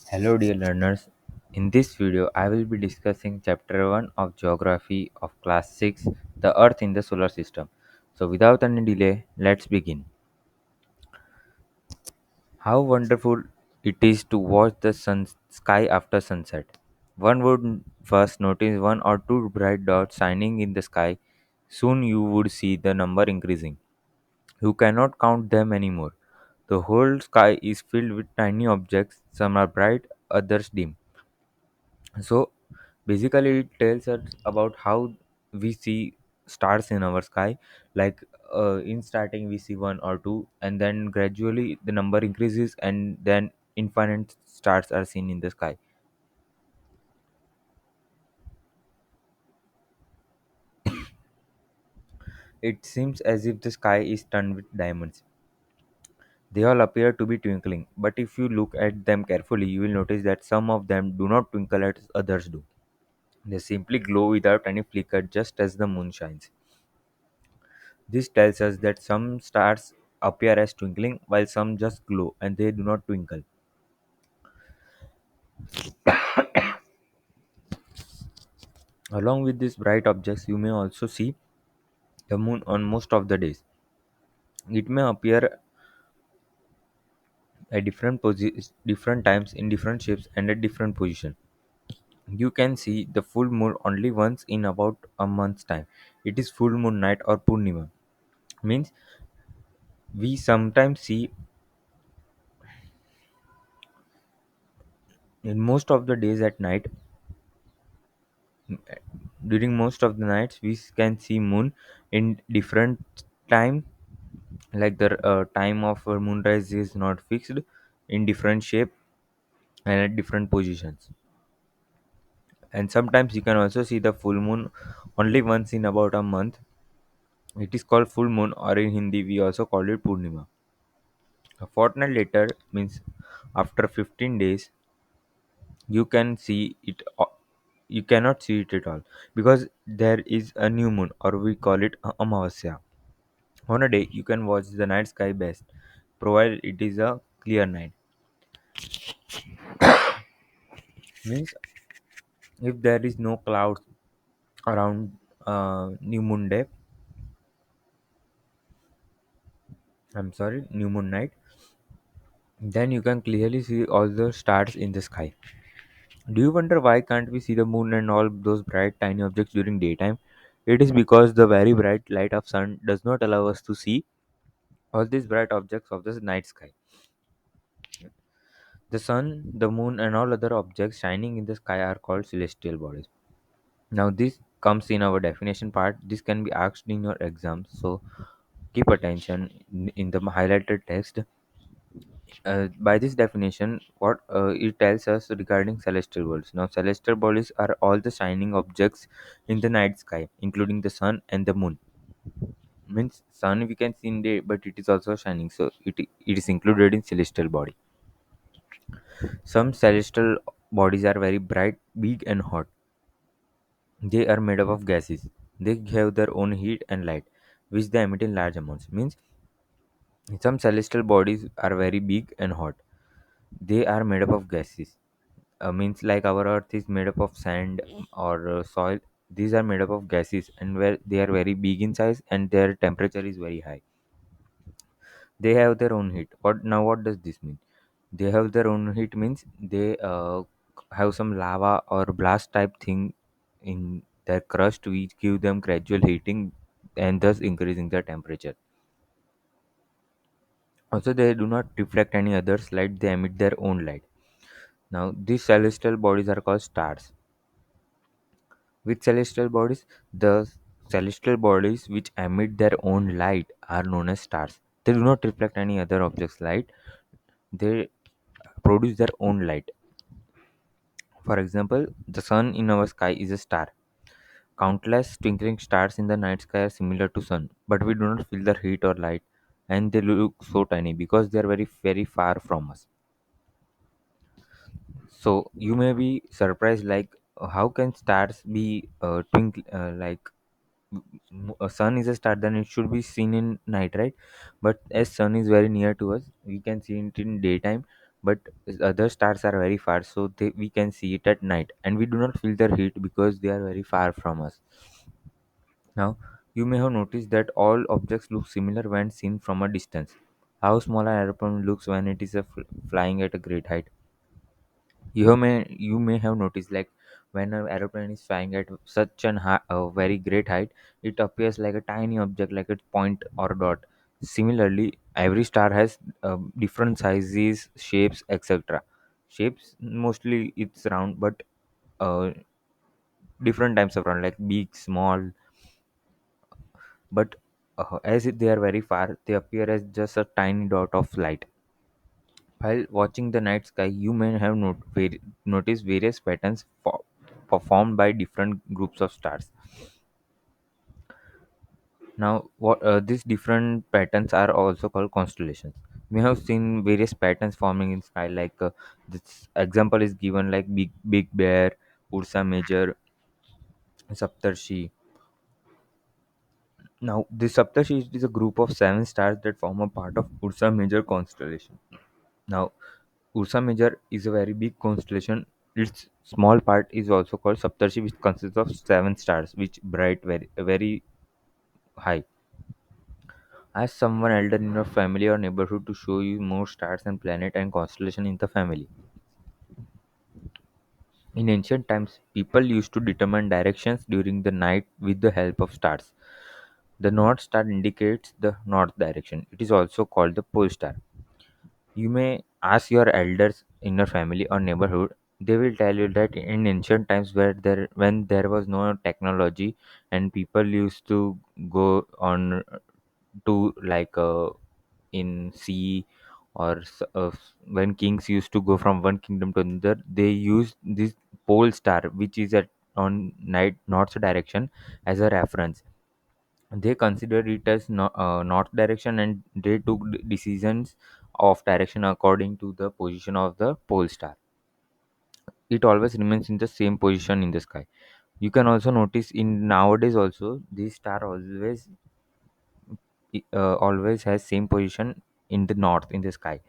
Hello dear learners, in this video I will be discussing chapter 1 of geography of class 6, the earth in the solar system. So without any delay, let's begin. How wonderful it is to watch the sky after sunset. One would first notice one or two bright dots shining in the sky. Soon you would see the number increasing. You cannot count them anymore. The whole sky is filled with tiny objects, some are bright, others dim. So basically, it tells us about how we see stars in our sky. Like in starting, we see one or two, and then gradually the number increases, and then infinite stars are seen in the sky. It seems as if the sky is turned with diamonds. They all appear to be twinkling, but if you look at them carefully, you will notice that some of them do not twinkle as others do. They simply glow without any flicker, just as the moon shines. This tells us that some stars appear as twinkling while some just glow and they do not twinkle. Along with these bright objects, you may also see the moon on most of the days. It may appear at different times in different shapes and at different position. You can see the full moon only once in about a month's time. It is full moon night or Purnima. Means we sometimes see in most of the days at night. During most of the nights we can see moon in different time, like the time of moonrise is not fixed, in different shape and at different positions. And sometimes you can also see the full moon only once in about a month. It is called full moon, or in Hindi we also call it Purnima. A fortnight later means after 15 days you can see it. You cannot see it at all because there is a new moon, or we call it Amavasya. On a day, you can watch the night sky best, provided it is a clear night. Means if there is no clouds around new moon day, I'm sorry, new moon night, then you can clearly see all the stars in the sky. Do you wonder why can't we see the moon and all those bright tiny objects during daytime? It is because the very bright light of sun does not allow us to see all these bright objects of the night sky. The sun, the moon, and all other objects shining in the sky are called celestial bodies. Now, this comes in our definition part. This can be asked in your exams, so keep attention in the highlighted text. By this definition, what it tells us regarding celestial bodies. Now, celestial bodies are all the shining objects in the night sky, including the sun and the moon. Means sun we can see in day, but it is also shining, so it is included in celestial body. Some celestial bodies are very bright, big, and hot. They are made up of gases. They have their own heat and light, which they emit in large amounts. Means some celestial bodies are very big and hot. They are made up of gases. Means like our Earth is made up of sand or soil. These are made up of gases, and where they are very big in size and their temperature is very high. They have their own heat. What does this mean? They have their own heat means they have some lava or blast type thing in their crust which give them gradual heating and thus increasing the temperature. Also, they do not reflect any other light, they emit their own light. Now these celestial bodies are called stars. With celestial bodies, the celestial bodies which emit their own light are known as stars. They do not reflect any other object's light, they produce their own light. For example, the sun in our sky is a star. Countless twinkling stars in the night sky are similar to sun, but we do not feel their heat or light, and they look so tiny because they are very very far from us. So you may be surprised, like how can stars be twinkle like a sun is a star, then it should be seen in night, right? But as sun is very near to us, we can see it in daytime. but other stars are very far, so we can see it at night, and we do not feel their heat because they are very far from us. Now, you may have noticed that all objects look similar when seen from a distance. How small an aeroplane looks when it is flying at a great height. You may have noticed, like, when an aeroplane is flying at such a very great height, it appears like a tiny object, like a point or dot. Similarly, every star has different sizes, shapes, etc. Shapes mostly it's round, but uh, different types of round, like big, small, but they are very far, they appear as just a tiny dot of light. While watching the night sky, you may have noticed various patterns performed by different groups of stars. Now, what these different patterns are also called constellations. We have seen various patterns forming in sky, like this example is given, like Big Bear, Ursa Major, Saptarshi. Now, the Saptarshi is a group of seven stars that form a part of Ursa Major constellation. Now, Ursa Major is a very big constellation. Its small part is also called Saptarshi, which consists of seven stars, which bright very high. Ask someone elder in your family or neighborhood to show you more stars and planet and constellation in the family. In ancient times, people used to determine directions during the night with the help of stars. The North Star indicates the north direction. It is also called the pole star. You may ask your elders in your family or neighborhood. They will tell you that in ancient times, when there was no technology and people used to go on to, like, in sea, or when kings used to go from one kingdom to another, they used this pole star, which is at on night north direction, as a reference. They considered it as north direction, and they took decisions of direction according to the position of the pole star. It always remains in the same position in the sky. You can also notice in nowadays also, this star always has same position in the north in the sky.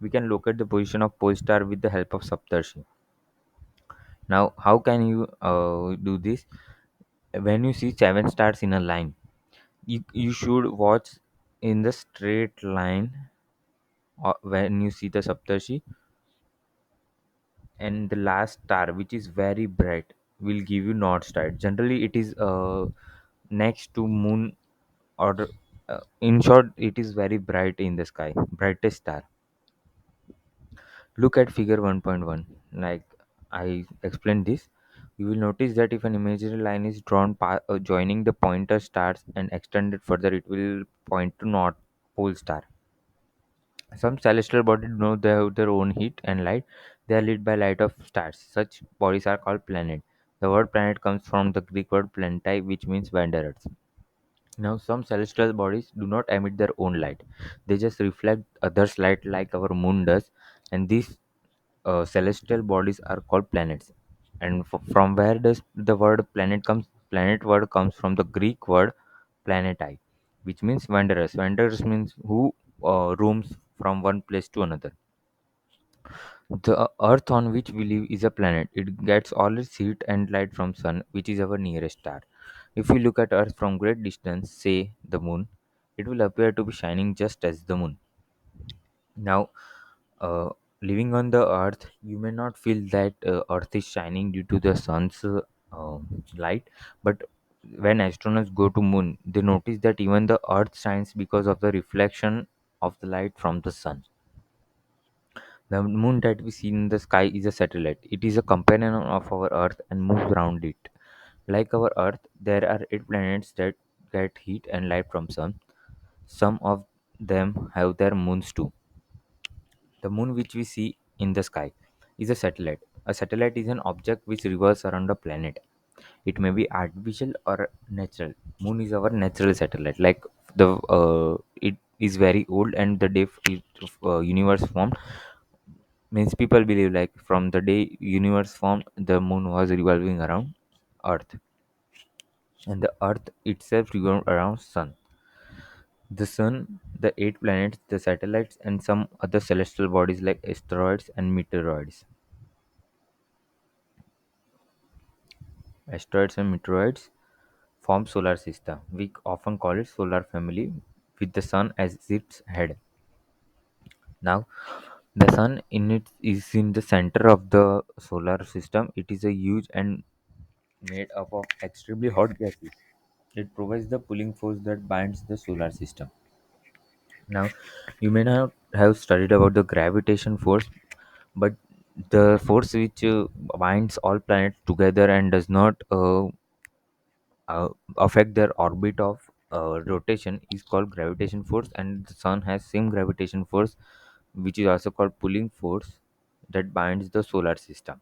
We can locate the position of pole star with the help of Saptarshi. Now, how can you do this? When you see seven stars in a line, you should watch in the straight line. When you see the Saptarshi, and the last star, which is very bright, will give you north star. Generally, it is next to moon, or in short, it is very bright in the sky, brightest star. Look at figure 1.1. Like I explained this, you will notice that if an imaginary line is drawn joining the pointer stars and extended further, it will point to north pole star. Some celestial bodies do not have their own heat and light. They are lit by light of stars. Such bodies are called planet. The word planet comes from the Greek word planetae, which means wanderers. Now, some celestial bodies do not emit their own light. They just reflect others' light, like our moon does, and these celestial bodies are called planets. And from where does the word planet comes? Planet word comes from the Greek word planetai, which means wanderers. Wanderers means who roams from one place to another. The Earth on which we live is a planet. It gets all its heat and light from sun, which is our nearest star. If we look at Earth from great distance, say the moon, it will appear to be shining just as the moon. Now, uh, living on the earth, you may not feel that earth is shining due to the sun's light, but when astronauts go to moon, they notice that even the earth shines because of the reflection of the light from the sun. The moon that we see in the sky is a satellite. It is a companion of our earth and moves around it. Like our earth, there are eight planets that get heat and light from sun. Some of them have their moons too. The moon, which we see in the sky, is a satellite. A satellite is an object which revolves around a planet. It may be artificial or natural. Moon is our natural satellite. Like it is very old, and the day universe formed, means people believe, like, from the day universe formed, the moon was revolving around Earth, and the Earth itself revolved around sun. The sun. the eight planets, the satellites, and some other celestial bodies like asteroids and meteoroids. Asteroids and meteoroids form solar system. We often call it solar family with the sun as its head. Now, the sun in it is in the center of the solar system. It is a huge and made up of extremely hot gases. It provides the pulling force that binds the solar system. Now, you may not have studied about the gravitation force, but the force which binds all planets together and does not affect their orbit of rotation is called gravitation force, and the sun has same gravitation force, which is also called pulling force, that binds the solar system.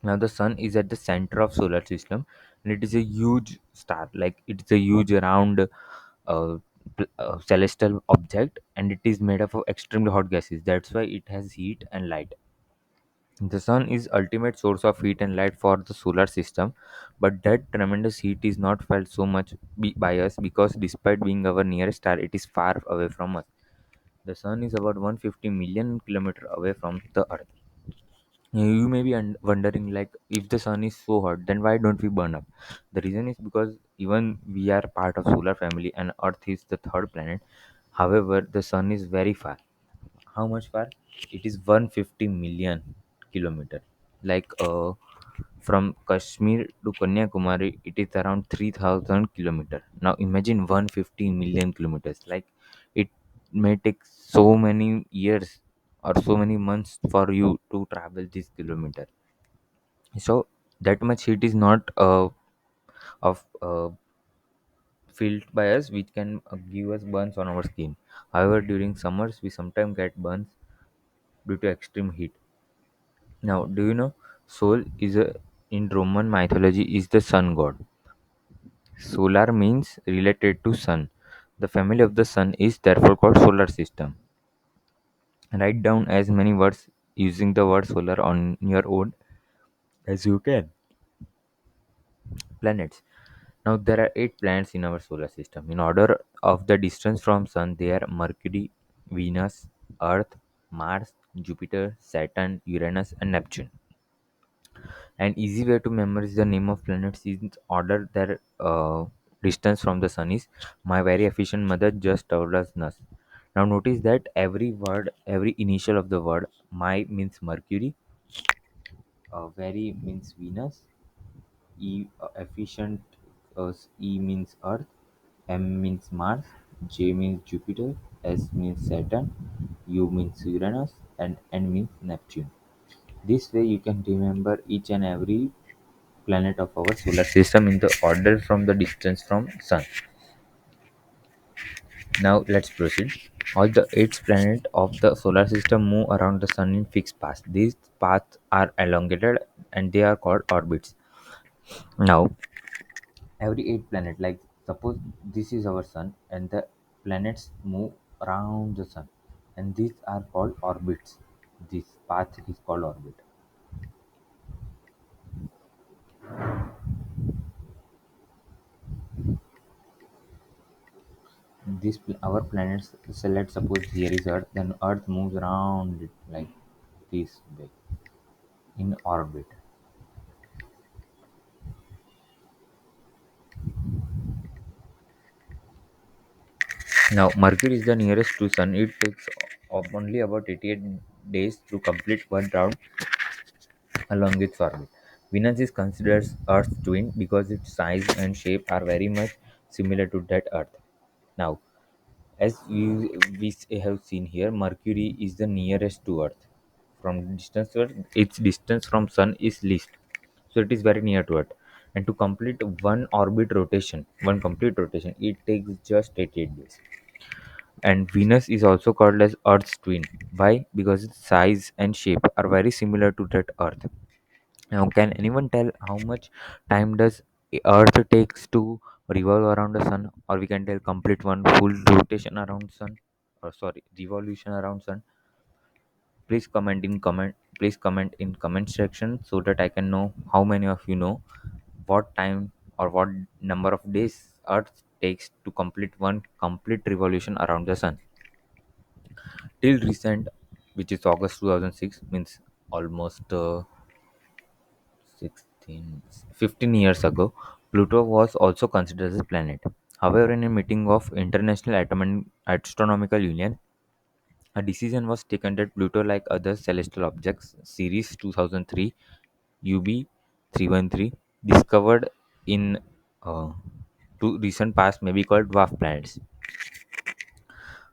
Now the sun is at the center of solar system, and it is a huge star, like it is a huge round celestial object, and it is made up of extremely hot gases. That's why it has heat and light. The sun is ultimate source of heat and light for the solar system, but that tremendous heat is not felt so much by us because despite being our nearest star, it is far away from us. The sun is about 150 million kilometers away from the earth. You may be wondering, like, if the sun is so hot, then why don't we burn up? The reason is because even we are part of solar family and earth is the third planet. However, the sun is very far. How much far? It is 150 million kilometer. Like from Kashmir to Kanyakumari, it is around 3000 kilometer. Now imagine 150 million kilometers. Like it may take so many years or so many months for you to travel this kilometer. So that much heat is not of felt by us, which can give us burns on our skin. However, during summers we sometimes get burns due to extreme heat. Now, do you know Sol is a in Roman mythology is the sun god. Solar means related to sun. The family of the sun is therefore called solar system. Write down as many words using the word solar on your own as you can. Planets. Now there are eight planets in our solar system. In order of the distance from sun, they are Mercury, Venus, Earth, Mars, Jupiter, Saturn, Uranus, and Neptune. An easy way to memorize the name of planets is order their distance from the sun is. My very efficient mother just told us this. Now notice that every word, every initial of the word, my means Mercury, very means Venus, E efficient, E means Earth, M means Mars, J means Jupiter, S means Saturn, U means Uranus, and N means Neptune. This way you can remember each and every planet of our solar system in the order from the distance from sun. Now let's proceed. All the eight planets of the solar system move around the sun in fixed paths. These paths are elongated and they are called orbits. Now every eight planet, like suppose this is our sun and the planets move around the sun, and these are called orbits. This path is called orbit. Our planets, so let's suppose here is earth, then earth moves around it like this way in orbit. Now Mercury is the nearest to sun. It takes only about 88 days to complete one round along its orbit. Venus is considered earth's twin because its size and shape are very much similar to that earth. Now, as we have seen here, Mercury is the nearest to earth. From distance to earth, its distance from sun is least, so it is very near to earth. And to complete one orbit rotation, one complete rotation, it takes just 88 days. And Venus is also called as Earth's twin. Why? Because its size and shape are very similar to that Earth. Now, can anyone tell how much time does Earth takes to revolve around the sun, or we can tell complete one full rotation around sun, or sorry, revolution around sun? Please comment in comment. Please comment in comment section so that I can know how many of you know what time or what number of days Earth takes to complete one complete revolution around the sun. Till recent, which is August 2006, means almost 16, 15 years ago, Pluto was also considered as a planet. However, in a meeting of International Astronomical Union, a decision was taken that Pluto, like other celestial objects, Series 2003 UB 313, discovered in uh, two recent past, may be called dwarf planets.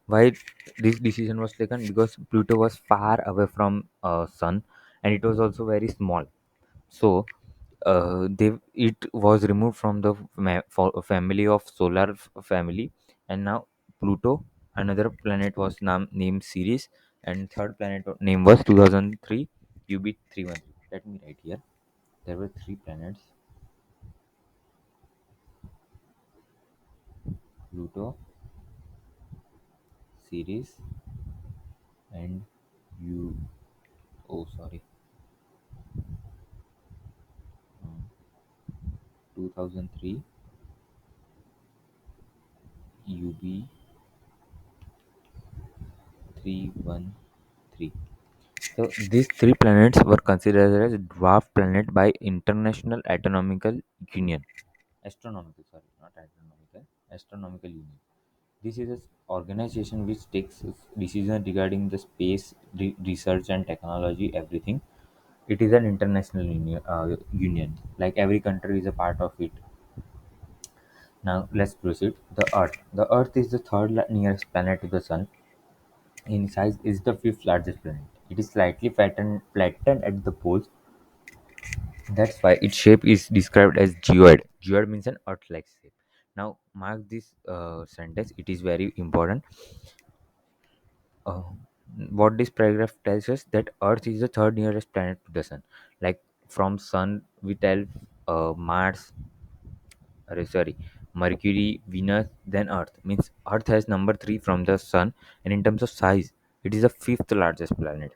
Why this decision was taken? Because Pluto was far away from Sun, and it was also very small. So it was removed from the family of solar family, and now Pluto, another planet, was named Ceres, and third planet name was 2003 UB313. Let me write here. There were three planets: Pluto, Ceres, and U. Oh, sorry, 2003 UB 313. So these three planets were considered as dwarf planet by International Astronomical Union. Astronomical, sorry, not astronomical. Astronomical Union. This is an organization which takes decision regarding the space research and technology, everything. It is an international union. Like every country is a part of it. Now let's proceed. The Earth. The Earth is the third nearest planet to the Sun. In size, is the fifth largest planet. It is slightly flattened at the poles. That's why its shape is described as geoid. Geoid means an Earth-like shape. Now, mark this sentence. It is very important. Uh, what this paragraph tells us that Earth is the third nearest planet to the Sun. Like from Sun, we tell Mars. Sorry, Mercury, Venus, then Earth. Means Earth has number three from the Sun, and in terms of size, it is the fifth largest planet.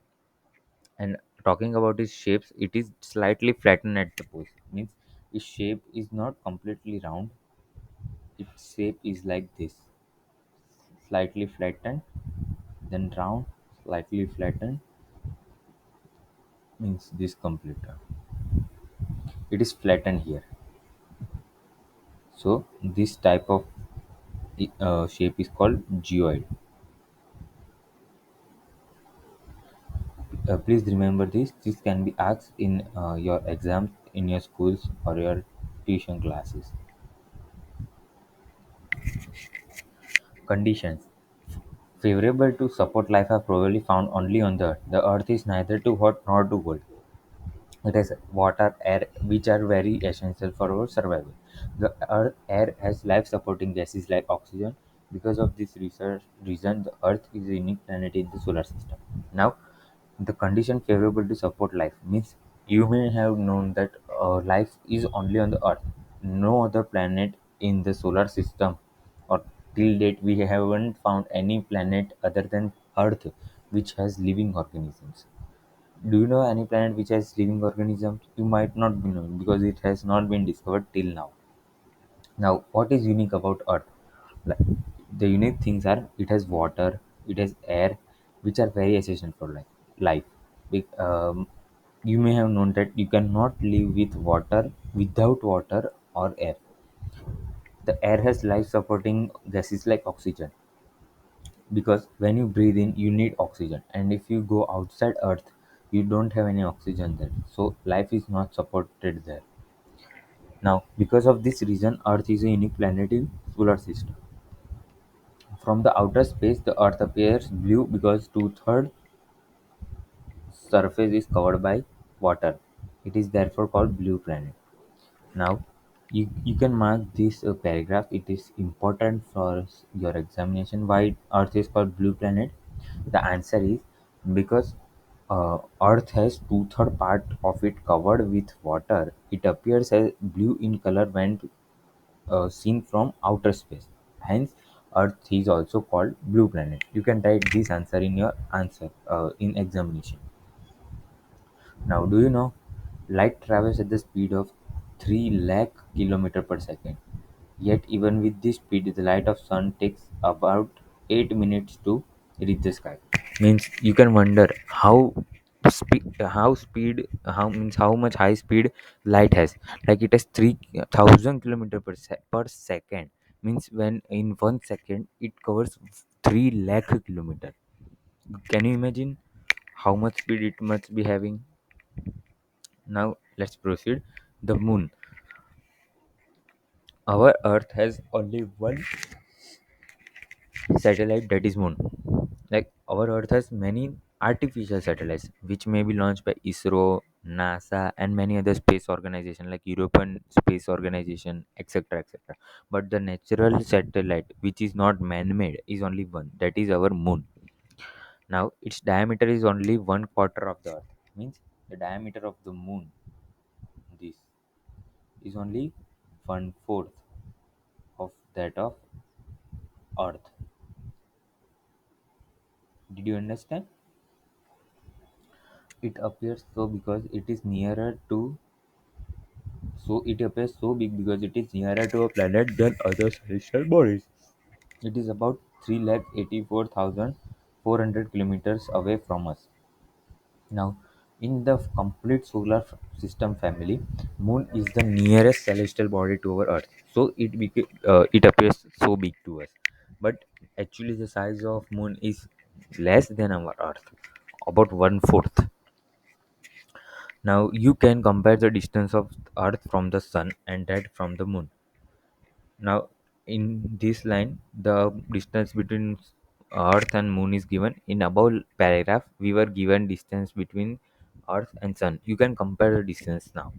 And talking about its shapes, it is slightly flattened at the poles. Means its shape is not completely round. Its shape is like this: slightly flattened, then round, slightly flattened. Means this complete. It is flattened here. So this type of shape is called geoid. Please remember this. This can be asked in your exams, in your schools, or your tuition classes. Conditions favorable to support life are probably found only on the Earth. The Earth is neither too hot nor too cold. It has water, air, which are very essential for our survival. The Earth air has life-supporting gases like oxygen. Because of this reason, the Earth is a unique planet in the solar system. Now, the condition favorable to support life means you may have known that life is only on the Earth. No other planet in the solar system, or till date, we haven't found any planet other than Earth which has living organisms. Do you know any planet which has living organisms? You might not be known because it has not been discovered till now. Now, what is unique about Earth? Like, the unique things are it has water, it has air, which are very essential for life. Life. You may have known that you cannot live with water without water or air. The air has life supporting gases like oxygen, because when you breathe in you need oxygen, and if you go outside Earth you don't have any oxygen there, so life is not supported there. Now, because of this reason, Earth is a unique planet in solar system. From the outer space, the Earth appears blue because two-third surface is covered by water. It is therefore called blue planet. Now, you can mark this paragraph. It is important for your examination. Why Earth is called blue planet? The answer is because Earth has two-third part of it covered with water. It appears as blue in color when seen from outer space. Hence, Earth is also called blue planet. You can write this answer in your answer in examination. Now, do you know light travels at the speed of 3 lakh kilometer per second? Yet even with this speed, the light of sun takes about 8 minutes to reach the sky. Means you can wonder how much high speed light has. Like it has 3,000 kilometer per second. Means when in 1 second it covers 3 lakh kilometer. Can you imagine how much speed it must be having? Now let's proceed. The moon. Our Earth has only one satellite, that is moon. Like our Earth has many artificial satellites which may be launched by ISRO, NASA, and many other space organizations like European Space Organization, etc., etc. But the natural satellite which is not man-made is only one, that is our moon. Now its diameter is only 1/4 of the Earth. Means the diameter of the moon, this, is only 1/4 of that of Earth. Did you understand? It appears so because it is nearer to So it appears so big because it is nearer to a planet than other celestial bodies. It is about 384,400 kilometers away from us. Now, in the complete solar system family, Moon is the nearest celestial body to our Earth. So it appears so big to us, but actually the size of Moon is less than our Earth, about 1/4. Now you can compare the distance of Earth from the Sun and that from the Moon. Now, in this line, the distance between Earth and Moon is given. In above paragraph, we were given distance between Earth and Sun. You can compare the distance now.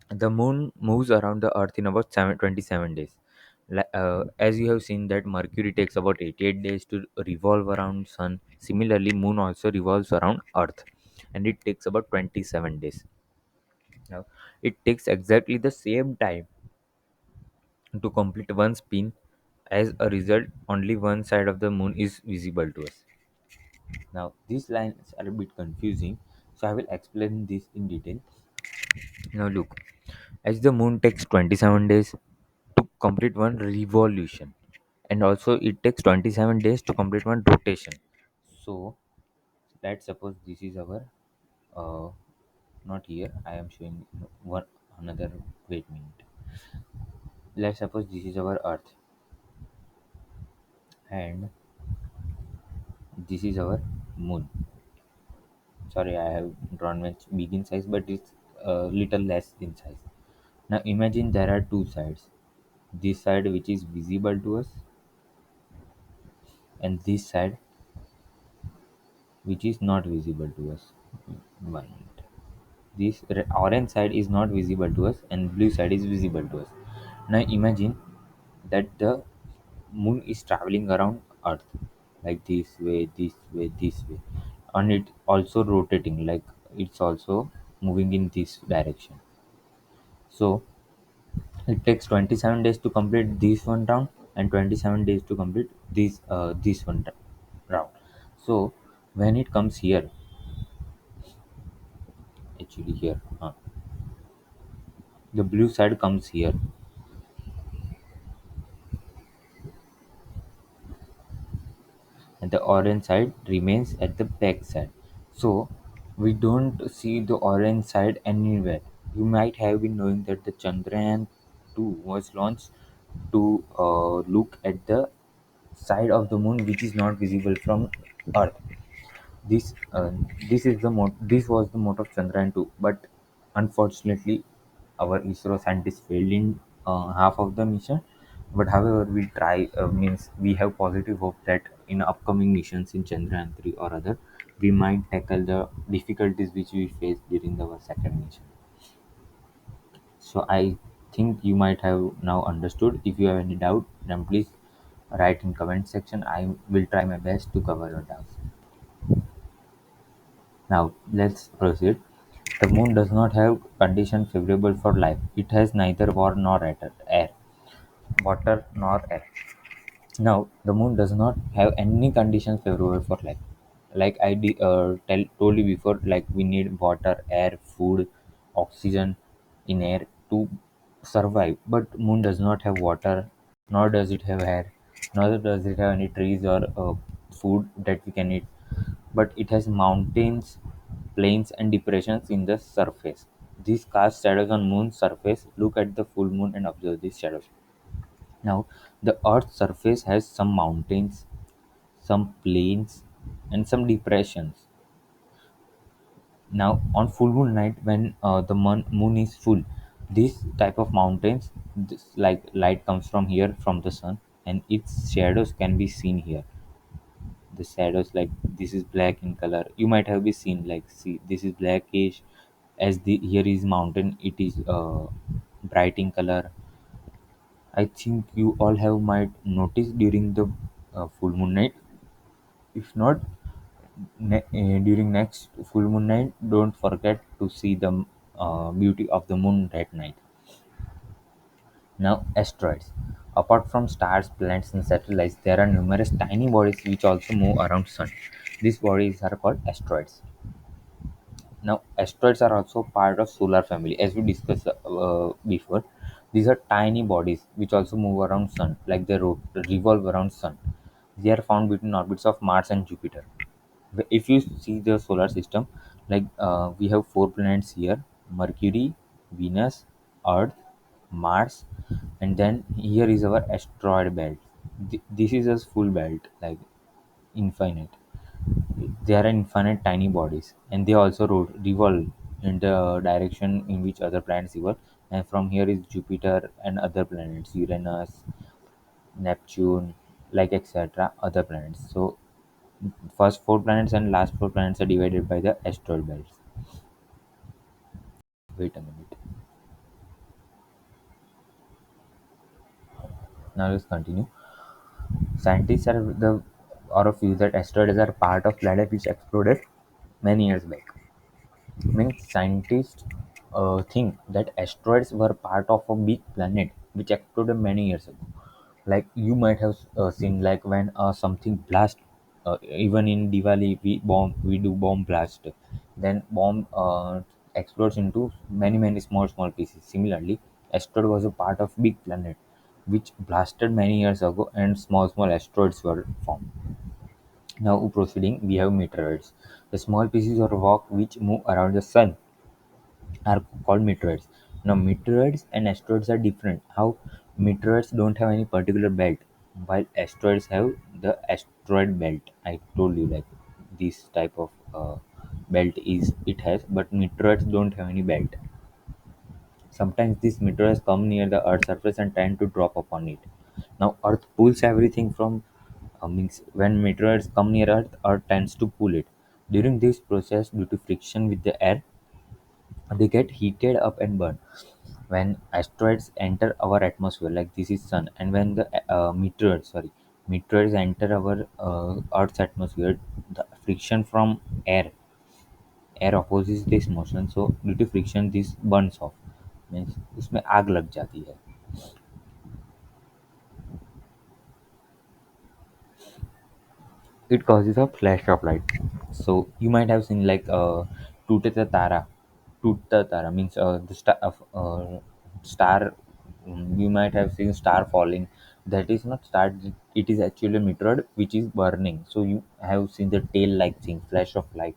The Moon moves around the Earth in about 27 days. As you have seen that Mercury takes about 88 days to revolve around Sun. Similarly, Moon also revolves around Earth, and it takes about 27 days. Now, it takes exactly the same time to complete one spin. As a result, only one side of the moon is visible to us. Now, these lines are a bit confusing, so I will explain this in detail. Now, look, as the moon takes 27 days to complete one revolution, and also it takes 27 days to complete one rotation. So, let's suppose this is our uh, not here. I am showing one another. Wait a minute. Let's suppose this is our Earth, and this is our moon. Sorry, I have drawn much big in size, but it's a little less in size. Now imagine there are two sides, this side which is visible to us and this side which is not visible to us. One minute. This orange side is not visible to us and blue side is visible to us. Now imagine that the moon is traveling around Earth, like this way, and it also rotating, like it's also moving in this direction. So it takes 27 days to complete this one round and 27 days to complete this one round. So when it comes here, actually here, the blue side comes here and the orange side remains at the back side. So we don't see the orange side anywhere. You might have been knowing that the Chandrayaan 2 was launched to look at the side of the moon which is not visible from Earth. This this was the motto of Chandrayaan 2, but unfortunately, our ISRO scientists failed in half of the mission. But however, we try means we have positive hope that in upcoming missions in Chandrayaan 3 or other, we might tackle the difficulties which we faced during our second mission. So I think you might have now understood. If you have any doubt, then please write in comment section. I will try my best to cover your doubts. Now let's proceed. The moon does not have conditions favorable for life. It has neither water nor air. Now the moon does not have any conditions favorable for life. Like told you before, like we need water, air, food, oxygen in air to survive. But moon does not have water, nor does it have air, nor does it have any trees or food that we can eat. But it has mountains, plains, and depressions in the surface. These cast shadows on moon's surface. Look at the full moon and observe these shadows. Now, the Earth's surface has some mountains, some plains, and some depressions. Now, on full moon night, when the moon is full, this type of mountains, this, like light comes from here from the sun, and its shadows can be seen here. The shadows, like this is black in color. You might have been seen, like, see, this is blackish. As the here is mountain, it is bright in color. I think you all have might notice during the full moon night. If not, during next full moon night, don't forget to see the beauty of the moon that night. Now, asteroids. Apart from stars, planets, and satellites, there are numerous tiny bodies which also move around Sun. These bodies are called asteroids. Now, asteroids are also part of solar family, as we discussed before. These are tiny bodies which also move around Sun, like they revolve around Sun. They are found between orbits of Mars and Jupiter. If you see the solar system, like we have four planets here: Mercury, Venus, Earth, Mars, and then here is our asteroid belt. This is a full belt, like infinite. They are infinite tiny bodies, and they also revolve in the direction in which other planets revolve. And from here is Jupiter and other planets, Uranus, Neptune, like etc. Other planets. So first four planets and last four planets are divided by the asteroid belts. Wait a minute. Now let's continue. Scientists are of view that asteroids are part of planet which exploded many years back. Means scientists think that asteroids were part of a big planet which exploded many years ago. Like you might have seen, like when something blast, even in Diwali we do bomb blast, then bomb explodes into many small pieces. Similarly, asteroid was a part of big planet which blasted many years ago, and small asteroids were formed. Now proceeding, we have meteoroids, the small pieces of rock which move around the sun are called meteoroids. Now, meteoroids and asteroids are different. How meteoroids don't have any particular belt, while asteroids have the asteroid belt. I told you, like this type of belt is it has, but meteoroids don't have any belt. Sometimes these meteors come near the Earth's surface and tend to drop upon it. Now, Earth pulls everything from means when meteors come near Earth, Earth tends to pull it. During this process, due to friction with the air, they get heated up and burn. When asteroids enter our atmosphere, like this is sun, and when the meteors enter our Earth's atmosphere, the friction from air opposes this motion, so due to friction this burns off, means उसमें आग लग जाती है. It causes a flash of light. So you might have seen like Tutata Tara. Tutta Tara means the star. You might have seen star falling. That is not star. It is actually a meteor which is burning. So you have seen the tail-like thing, flash of light.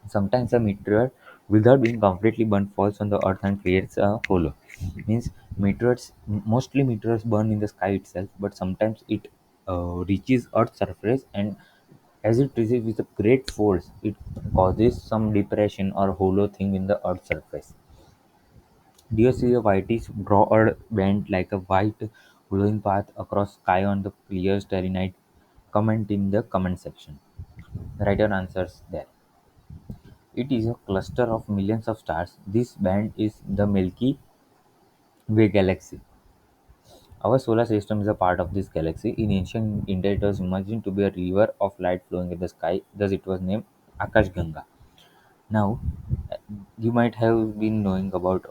Sometimes a meteor, without being completely burnt, falls on the earth and creates a halo. Means mostly meteors burn in the sky itself, but sometimes it reaches Earth's surface, and as it reaches with a great force, it causes some depression or hollow thing in the Earth's surface. Do you see a whitish broad band like a white glowing path across sky on the clear starry night? Comment in the comment section. Write your answers there. It is a cluster of millions of stars. This band is the Milky Way galaxy. Our solar system is a part of this galaxy. In ancient India, it was imagined to be a river of light flowing in the sky, thus, it was named Akash Ganga. Now, uh, you might have been knowing about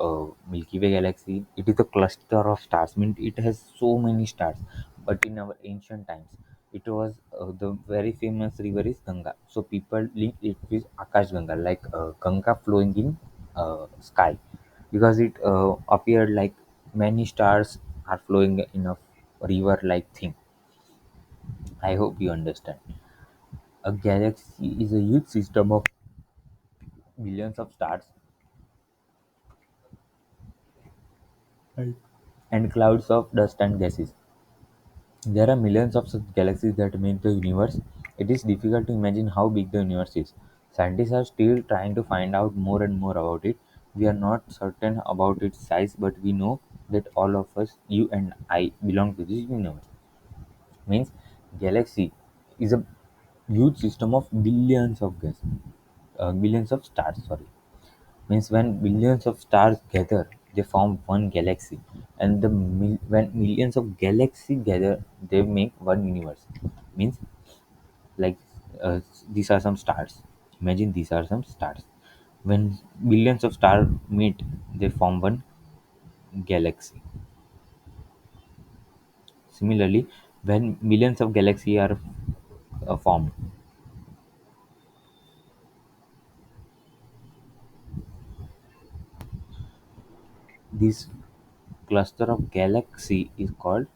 Milky Way galaxy. It is a cluster of stars. Mean it has so many stars. But in our ancient times, it was the very famous river is Ganga. So people link it with Akash Ganga, like Ganga flowing in sky. because it appeared like many stars are flowing in a river like thing. I hope you understand. A galaxy is a huge system of millions of stars and clouds of dust and gases. There are millions of such galaxies that make the universe. It is difficult to imagine how big the universe is. Scientists are still trying to find out more and more about it. We are not certain about its size, but we know that all of us, you and I, belong to this universe. Means galaxy is a huge system of billions of billions of stars. Sorry, means when billions of stars gather, they form one galaxy, and when millions of galaxies gather, they make one universe. Means like uh, these are some stars. Imagine these are some stars. When billions of stars meet, they form one galaxy. Similarly, when millions of galaxies are formed, this cluster of galaxy is called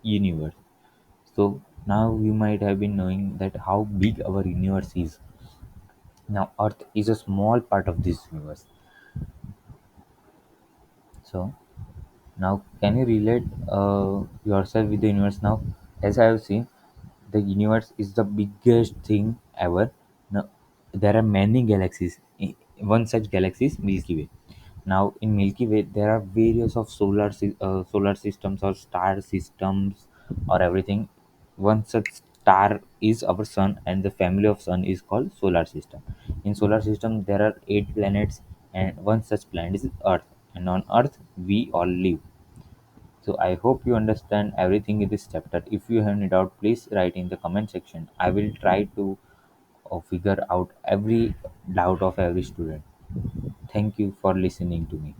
universe. So now you might have been knowing that how big our universe is. Now Earth is a small part of this universe. So now can you relate yourself with the universe now? As I have seen, the universe is the biggest thing ever. Now there are many galaxies. One such galaxy is Milky Way. Now in Milky Way there are various of solar systems or star systems or everything. One such star is our sun, and the family of sun is called solar system. In solar system there are 8 planets, and one such planet is Earth, and on Earth we all live. So I hope you understand everything in this chapter. If you have any doubt, please write in the comment section. I will try to figure out every doubt of every student. Thank you for listening to me.